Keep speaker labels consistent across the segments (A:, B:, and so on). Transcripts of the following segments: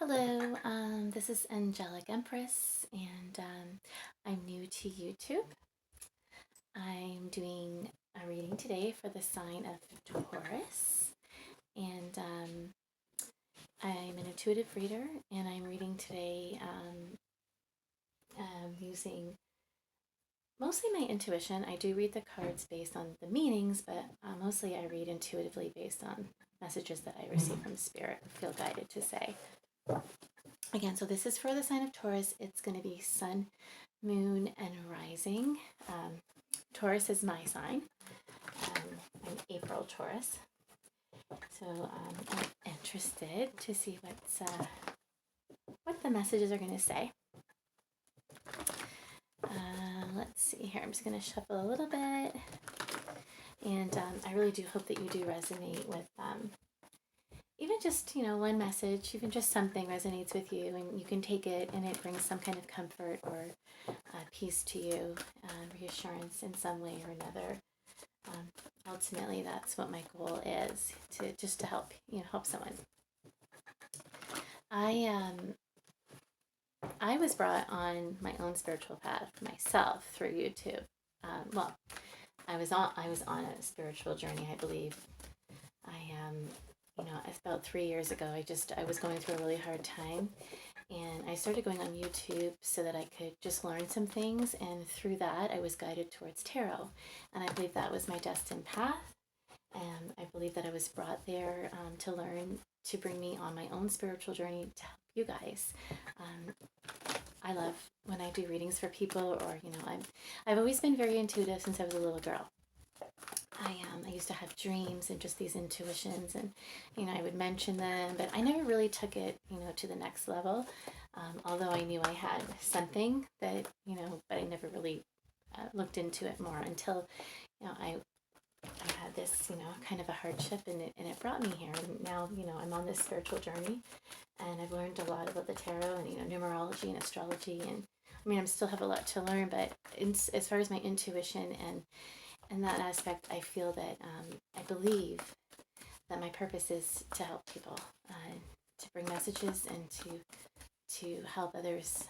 A: Hello, this is angelicempress, and I'm new to YouTube. I'm doing a reading today for the sign of Taurus, and I'm an intuitive reader, and I'm reading today using mostly my intuition. I do read the cards based on the meanings, but mostly I read intuitively based on messages that I receive from Spirit, feel guided to say. Again, so this is for the sign of Taurus. It's going to be Sun, Moon, and Rising. Taurus is my sign. I'm April Taurus. So I'm interested to see what the messages are going to say. Let's see here. I'm just going to shuffle a little bit. And I really do hope that you do resonate with even just, one message, even just something resonates with you and you can take it and it brings some kind of comfort or peace to you, reassurance in some way or another. Ultimately, that's what my goal is, to help, help someone. I was brought on my own spiritual path myself through YouTube. I was on a spiritual journey, I believe. It's about 3 years ago. I was going through a really hard time, and I started going on YouTube so that I could just learn some things, and through that I was guided towards tarot, and I believe that was my destined path, and I believe that I was brought there to learn, to bring me on my own spiritual journey to help you guys. I love when I do readings for people, or I've always been very intuitive since I was a little girl. I used to have dreams and just these intuitions, and I would mention them, but I never really took it to the next level, although I knew I had something that but I never really looked into it more until I had this kind of a hardship, and it brought me here, and now I'm on this spiritual journey, and I've learned a lot about the tarot and numerology and astrology, and I still have a lot to learn, but as far as my intuition and that aspect, I feel that I believe that my purpose is to help people, to bring messages and to help others,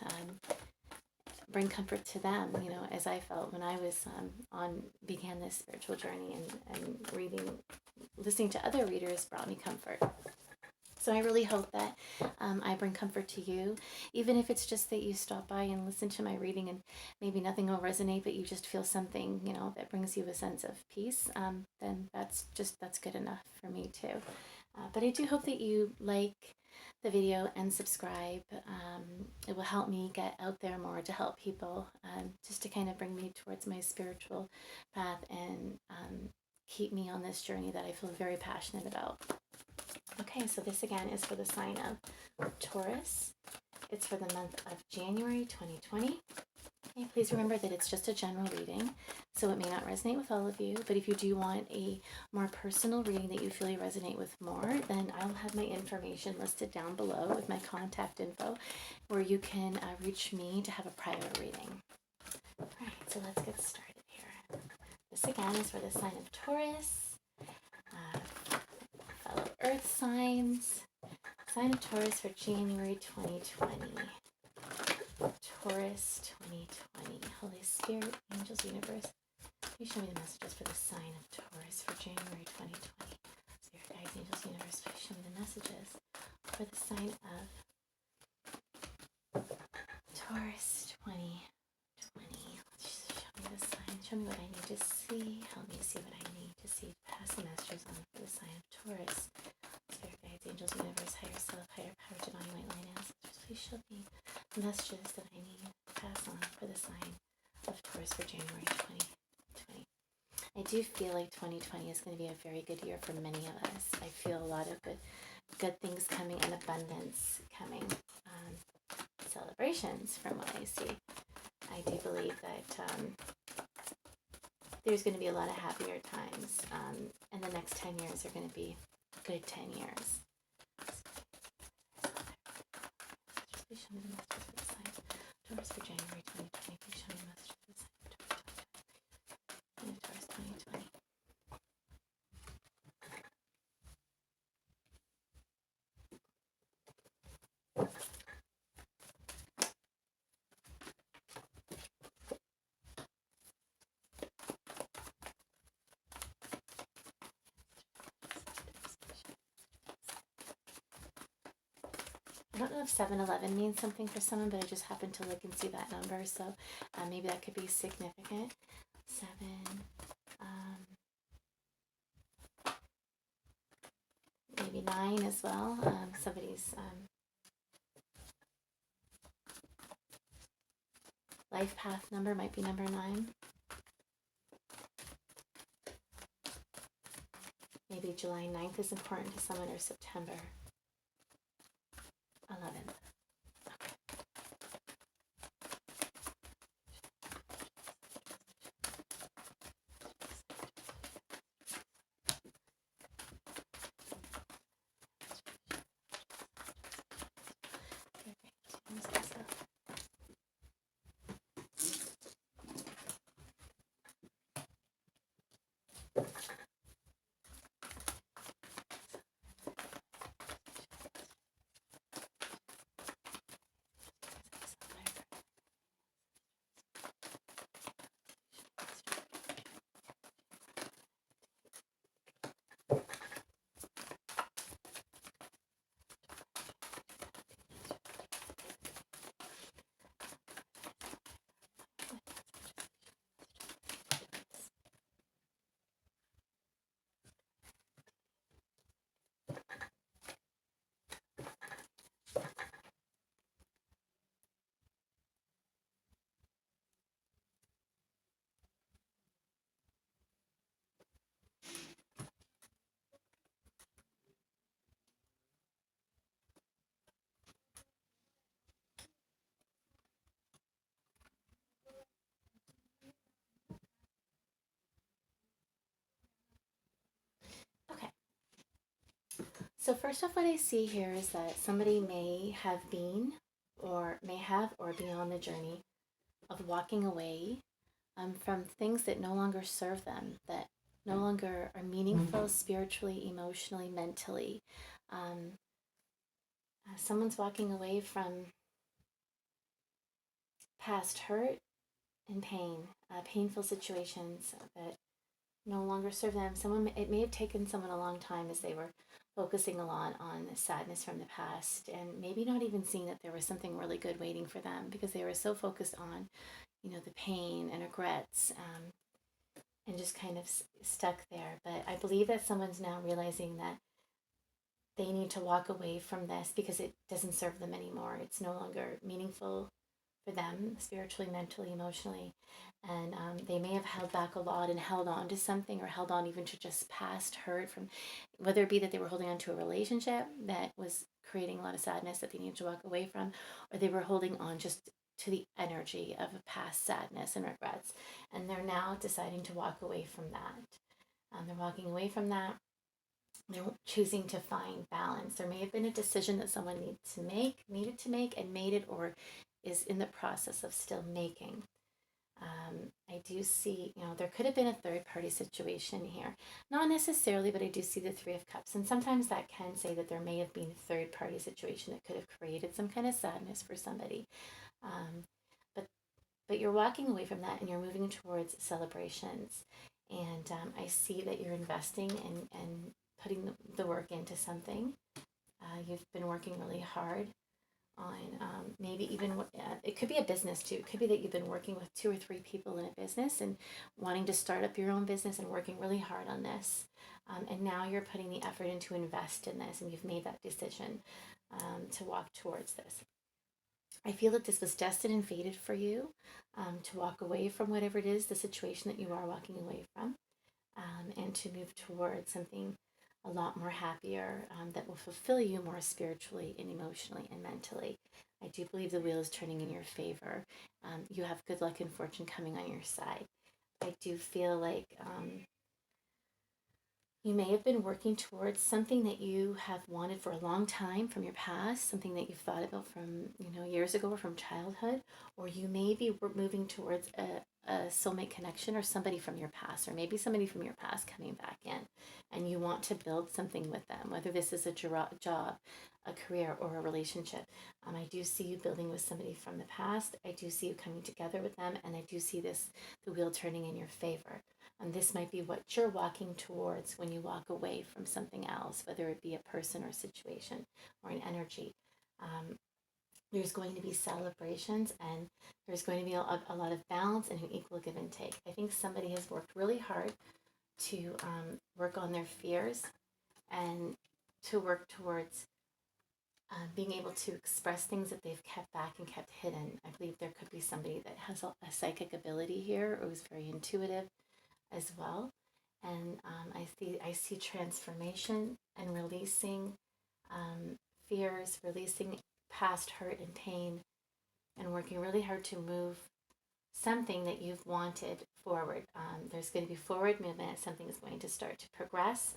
A: bring comfort to them, as I felt when I was began this spiritual journey, and listening to other readers brought me comfort. So I really hope that I bring comfort to you, even if it's just that you stop by and listen to my reading and maybe nothing will resonate, but you just feel something, that brings you a sense of peace, then that's good enough for me too. But I do hope that you like the video and subscribe. It will help me get out there more to help people, just to kind of bring me towards my spiritual path and keep me on this journey that I feel very passionate about. Okay, so this again is for the sign of Taurus. It's for the month of January 2020. Okay, please remember that it's just a general reading, so it may not resonate with all of you, but if you do want a more personal reading that you feel you resonate with more, then I'll have my information listed down below with my contact info, where you can reach me to have a private reading. All right, so let's get started here. This again is for the sign of Taurus. Fellow Earth signs. Sign of Taurus for January 2020. Taurus 2020. Holy Spirit, angels, universe, please show me the messages for the sign of Taurus for January 2020. Spirit, guides, angels, universe, please show me the messages for the sign of Taurus 2020. Show me the sign. Show me what I need to see. Help me see what I need to see. Pass the messages on for the sign of Taurus. Spirit, guides, angels, universe, higher self, higher power, divine white light ancestors, please show me the messages that I need to pass on for the sign of Taurus for January 2020. I do feel like 2020 is going to be a very good year for many of us. I feel a lot of good things coming, and abundance coming. Celebrations from what I see. I do believe that there's going to be a lot of happier times, and the next 10 years are going to be good 10 years. Please show me the messages for the sign of Taurus for January 2020. Please show me the messages for the sign of Taurus 2020. I don't know if 7-Eleven means something for someone, but I just happened to look and see that number, so maybe that could be significant. 7, maybe 9 as well. Somebody's life path number might be number 9. Maybe July 9th is important to someone, or September 11th. Okay. So first off, what I see here is that somebody may have been, or may have, or be on the journey of walking away from things that no longer serve them, that no longer are meaningful spiritually, emotionally, mentally. Um, Someone's walking away from past hurt and pain, painful situations that no longer serve them. It may have taken someone a long time, as they were focusing a lot on the sadness from the past, and maybe not even seeing that there was something really good waiting for them, because they were so focused on, the pain and regrets, and just kind of stuck there. But I believe that someone's now realizing that they need to walk away from this because it doesn't serve them anymore. It's no longer meaningful for them spiritually, mentally, emotionally. And they may have held back a lot and held on to something, or held on even to just past hurt, from whether it be that they were holding on to a relationship that was creating a lot of sadness that they needed to walk away from, or they were holding on just to the energy of a past sadness and regrets. And they're now deciding to walk away from that. They're walking away from that. They're choosing to find balance. There may have been a decision that someone needed to make, and made it, or is in the process of still making. I do see, there could have been a third party situation here. Not necessarily, but I do see the Three of Cups. And sometimes that can say that there may have been a third party situation that could have created some kind of sadness for somebody. Um, but but you're walking away from that, and you're moving towards celebrations. And I see that you're investing and putting the work into something. You've been working really hard on maybe even it could be a business too. It could be that you've been working with 2 or 3 people in a business and wanting to start up your own business and working really hard on this. And now you're putting the effort in to invest in this, and you've made that decision to walk towards this. I feel that this was destined and fated for you, to walk away from whatever it is, the situation that you are walking away from, and to move towards something a lot more happier, that will fulfill you more spiritually and emotionally and mentally. I do believe the wheel is turning in your favor. You have good luck and fortune coming on your side. I do feel like you may have been working towards something that you have wanted for a long time from your past, something that you've thought about from, years ago, or from childhood, or you may be moving towards a soulmate connection, or somebody from your past, or maybe somebody from your past coming back in, and you want to build something with them, whether this is a job, a career, or a relationship. I do see you building with somebody from the past. I do see you coming together with them, and I do see the wheel turning in your favor. And this might be what you're walking towards when you walk away from something else, whether it be a person or a situation or an energy. There's going to be celebrations, and there's going to be a lot of balance and an equal give and take. I think somebody has worked really hard to work on their fears and to work towards being able to express things that they've kept back and kept hidden. I believe there could be somebody that has a psychic ability here, or is very intuitive as well. And I see transformation and releasing fears, releasing past hurt and pain, and working really hard to move something that you've wanted forward. There's going to be forward movement. Something is going to start to progress.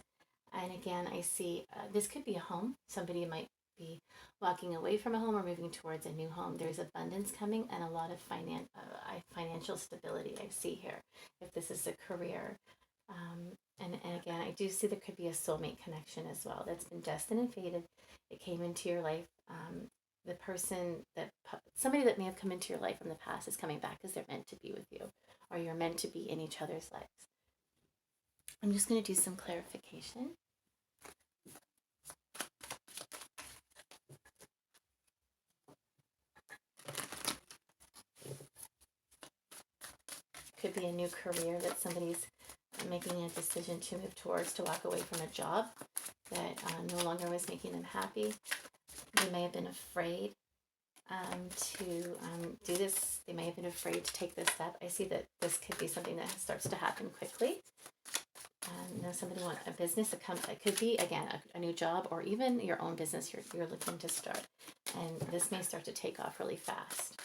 A: And again, I see this could be a home. Somebody might be walking away from a home or moving towards a new home. There's abundance coming and a lot of financial stability I see here. If this is a career, and again, I do see there could be a soulmate connection as well. That's been destined and fated. It came into your life. The person somebody that may have come into your life from the past is coming back because they're meant to be with you, or you're meant to be in each other's lives. I'm just going to do some clarification. Could be a new career that somebody's making a decision to move towards, to walk away from a job that no longer was making them happy. They may have been afraid to do this. They may have been afraid to take this step. I see that this could be something that starts to happen quickly. Somebody wants a business. It could be, again, a new job, or even your own business you're looking to start. And this may start to take off really fast.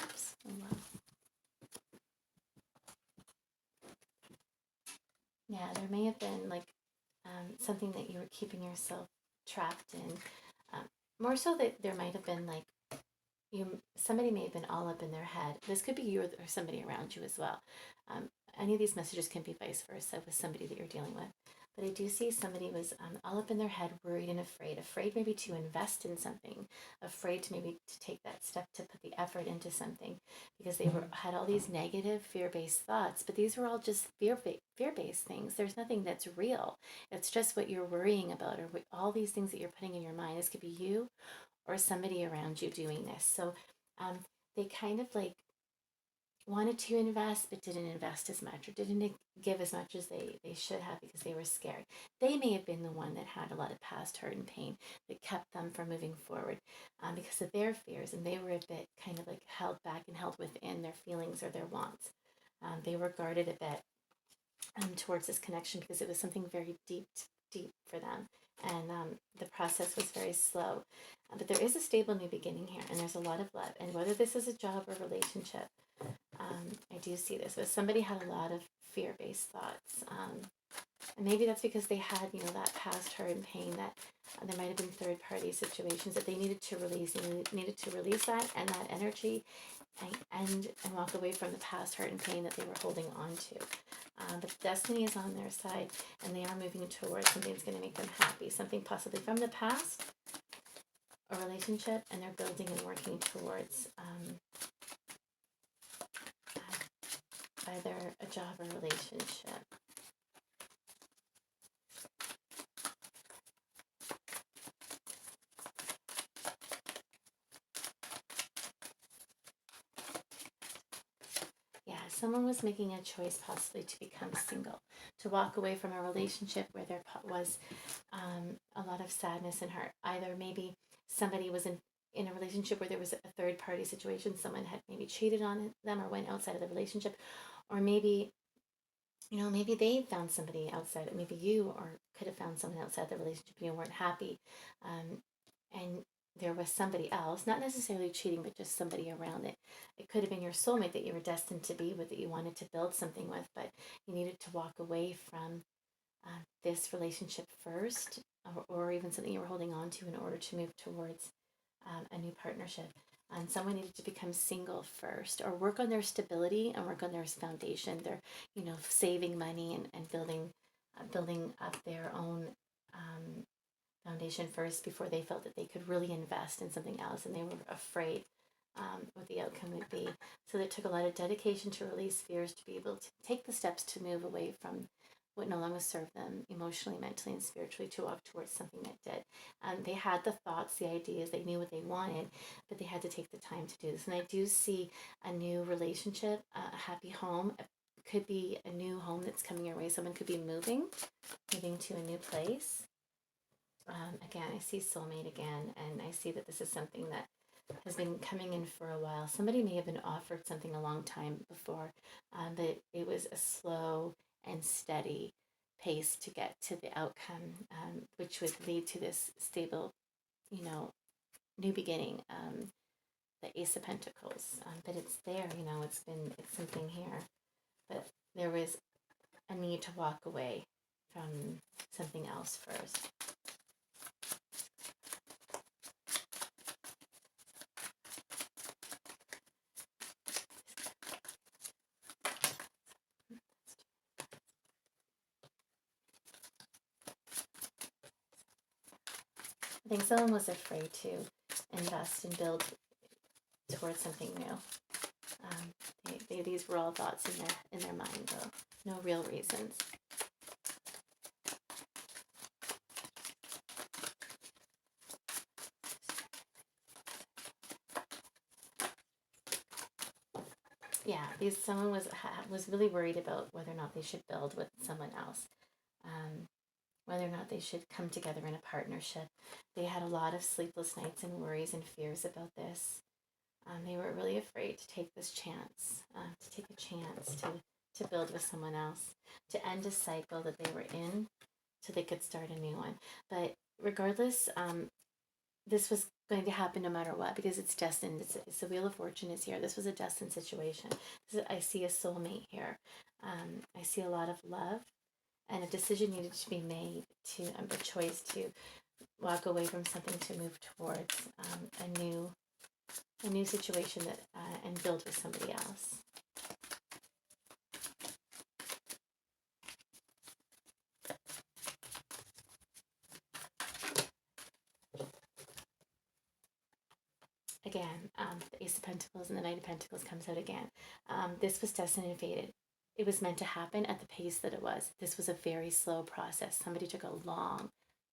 A: Oops. Oh, wow. Yeah, there may have been something that you were keeping yourself trapped in. More so that there might have been somebody may have been all up in their head. This could be you or somebody around you as well. Any of these messages can be vice versa with somebody that you're dealing with. But I do see somebody was all up in their head, worried and afraid maybe to invest in something, afraid to maybe to take that step to put the effort into something, because they had all these negative fear-based thoughts. But these were all just fear-based things. There's nothing that's real. It's just what you're worrying about, or all these things that you're putting in your mind. This could be you or somebody around you doing this. So they kind of wanted to invest but didn't invest as much, or didn't give as much as they should have because they were scared. They may have been the one that had a lot of past hurt and pain that kept them from moving forward because of their fears, and they were a bit kind of held back and held within their feelings or their wants. They were guarded a bit towards this connection because it was something very deep for them, and the process was very slow. But there is a stable new beginning here, and there's a lot of love. And whether this is a job or relationship, I do see this. But somebody had a lot of fear-based thoughts, and maybe that's because they had, that past hurt and pain, that there might have been third-party situations that they needed to release. They needed to release that and that energy, and walk away from the past hurt and pain that they were holding on to. But destiny is on their side, and they are moving towards something that's going to make them happy, something possibly from the past, a relationship, and they're building and working towards either a job or relationship. Yeah, someone was making a choice possibly to become single, to walk away from a relationship where there was a lot of sadness and hurt. Either maybe somebody was in a relationship where there was a third party situation, someone had maybe cheated on them or went outside of the relationship, or maybe maybe they found somebody outside, maybe you or could have found someone outside the relationship, you weren't happy, and there was somebody else, not necessarily cheating, but just somebody around it. It could have been your soulmate that you were destined to be with, that you wanted to build something with, but you needed to walk away from this relationship first, or even something you were holding on to in order to move towards a new partnership. And someone needed to become single first, or work on their stability and work on their foundation. They're, saving money and building up their own foundation first before they felt that they could really invest in something else, and they were afraid what the outcome would be. So it took a lot of dedication to release fears, to be able to take the steps to move away from would no longer serve them emotionally, mentally, and spiritually to walk towards something that did. They had the thoughts, the ideas, they knew what they wanted, but they had to take the time to do this. And I do see a new relationship, a happy home. It could be a new home that's coming your way. Someone could be moving to a new place. Again, I see soulmate again, and I see that this is something that has been coming in for a while. Somebody may have been offered something a long time before, but it was a slow and steady pace to get to the outcome, which would lead to this stable, new beginning. The Ace of Pentacles, but it's there. It's something here, but there was a need to walk away from something else first. I think someone was afraid to invest and build towards something new. These were all thoughts in their mind, though. No real reasons. Yeah, someone was really worried about whether or not they should build with someone else, whether or not they should come together in a partnership. They had a lot of sleepless nights and worries and fears about this. They were really afraid to take this chance, to build with someone else, to end a cycle that they were in, so they could start a new one. But regardless, this was going to happen no matter what, because it's destined. It's the Wheel of Fortune is here. This was a destined situation. I see a soulmate here. I see a lot of love, and a decision needed to be made, a choice to walk away from something to move towards a new situation that and build with somebody else. Again, the Ace of Pentacles and the Knight of Pentacles comes out again. This was destined and fated. It was meant to happen at the pace that it was. This was a very slow process. Somebody took a long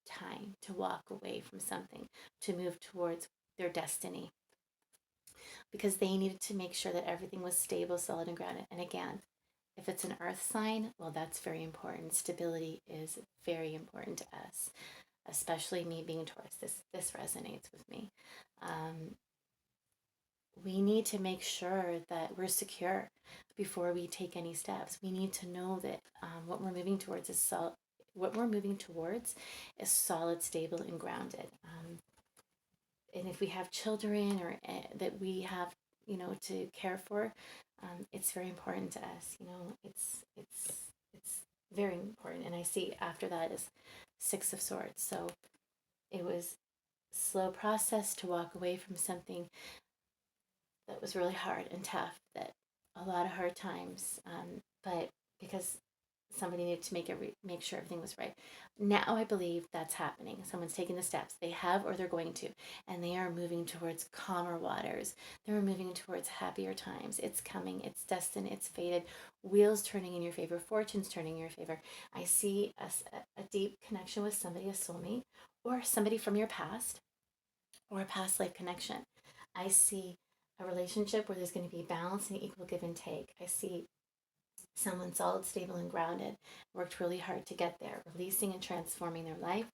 A: time to walk away from something, to move towards their destiny, because they needed to make sure that everything was stable, solid, and grounded. And again, if it's an earth sign, well, that's very important. Stability is very important to us, especially me being Taurus. This resonates with me. We need to make sure that we're secure before we take any steps. We need to know that what we're moving towards is solid, stable, and grounded. And if we have children or that we have, to care for, it's very important to us. It's very important. And I see after that is Six of Swords. So it was slow process to walk away from something that was really hard and tough, that a lot of hard times, but because somebody needed to make sure everything was right. Now I believe that's happening. Someone's taking the steps. They have, or they're going to, and they are moving towards calmer waters. They're moving towards happier times. It's coming. It's destined. It's fated. Wheels turning in your favor. Fortunes turning in your favor. I see a deep connection with somebody, a soulmate, or somebody from your past, or a past life connection. I see a relationship where there's going to be balance and equal give and take. I see someone solid, stable, and grounded, worked really hard to get there, releasing and transforming their life.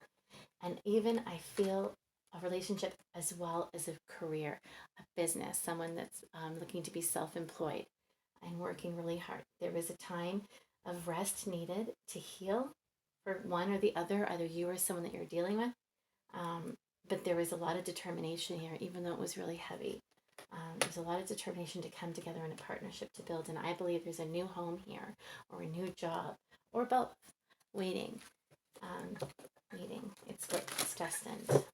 A: And even I feel a relationship as well as a career, a business, someone that's looking to be self-employed and working really hard. There is a time of rest needed to heal for one or the other, either you or someone that you're dealing with. But there was a lot of determination here, even though it was really heavy. There's a lot of determination to come together in a partnership to build, and I believe there's a new home here, or a new job, or both, waiting. It's destined.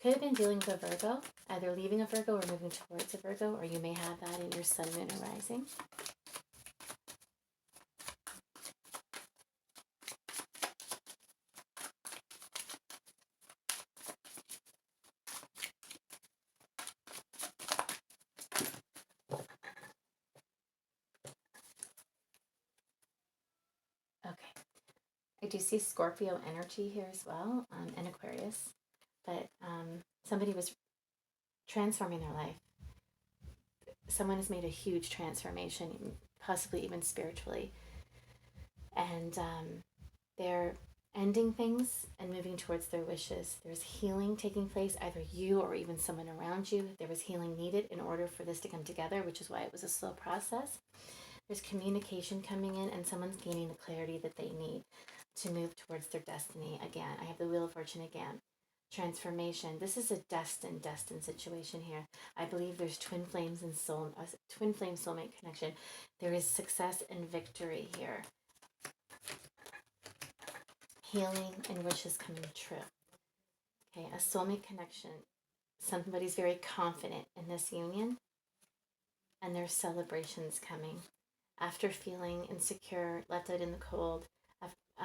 A: Could have been dealing with a Virgo either leaving a Virgo or moving towards a Virgo, or you may have that in your sun, moon, or rising. Okay. I do see Scorpio energy here as well, and Aquarius. But somebody was transforming their life. Someone has made a huge transformation, possibly even spiritually. And they're ending things and moving towards their wishes. There's healing taking place, either you or even someone around you. There was healing needed in order for this to come together, which is why it was a slow process. There's communication coming in, and someone's gaining the clarity that they need to move towards their destiny again. I have the Wheel of Fortune again. Transformation. This is a destined situation here. I believe there's twin flames and twin flame soulmate connection. There is success and victory here. Healing and wishes coming true. Okay, a soulmate connection. Somebody's very confident in this union, and there's celebrations coming. After feeling insecure, left out in the cold,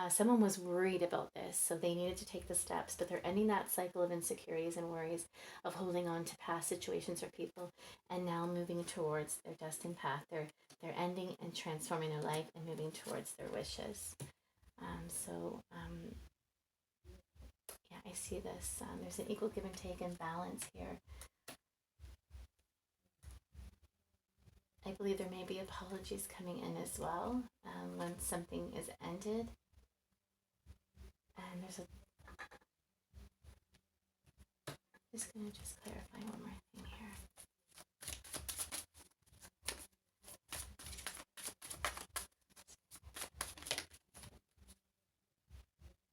A: someone was worried about this, so they needed to take the steps, but they're ending that cycle of insecurities and worries of holding on to past situations or people, and now moving towards their destined path. They're ending and transforming their life and moving towards their wishes. Yeah, I see this. There's an equal give and take and balance here. I believe there may be apologies coming in as well when something is ended. And there's just going to clarify one more thing here.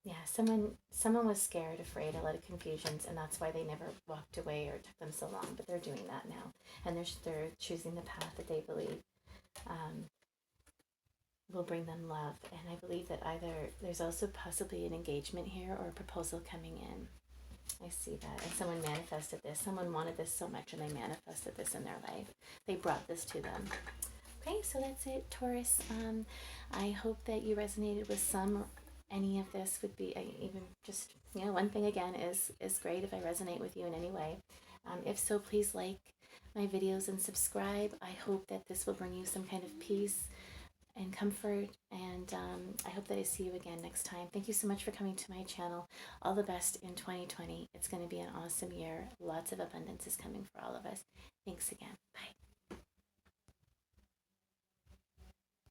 A: Yeah, someone was scared, afraid, a lot of confusions, and that's why they never walked away or it took them so long. But they're doing that now, and they're choosing the path that they believe will bring them love. And I believe that either there's also possibly an engagement here or a proposal coming in. I see that. And someone manifested this. Someone wanted this so much and they manifested this in their life. They brought this to them. Okay, so that's it, Taurus. I hope that you resonated with any of this. Would be even just, one thing again is great if I resonate with you in any way. If so, please like my videos and subscribe. I hope that this will bring you some kind of peace and comfort, and I hope that I see you again next time. Thank you so much for coming to my channel. All the best in 2020. It's going to be an awesome year. Lots of abundance is coming for all of us. Thanks again.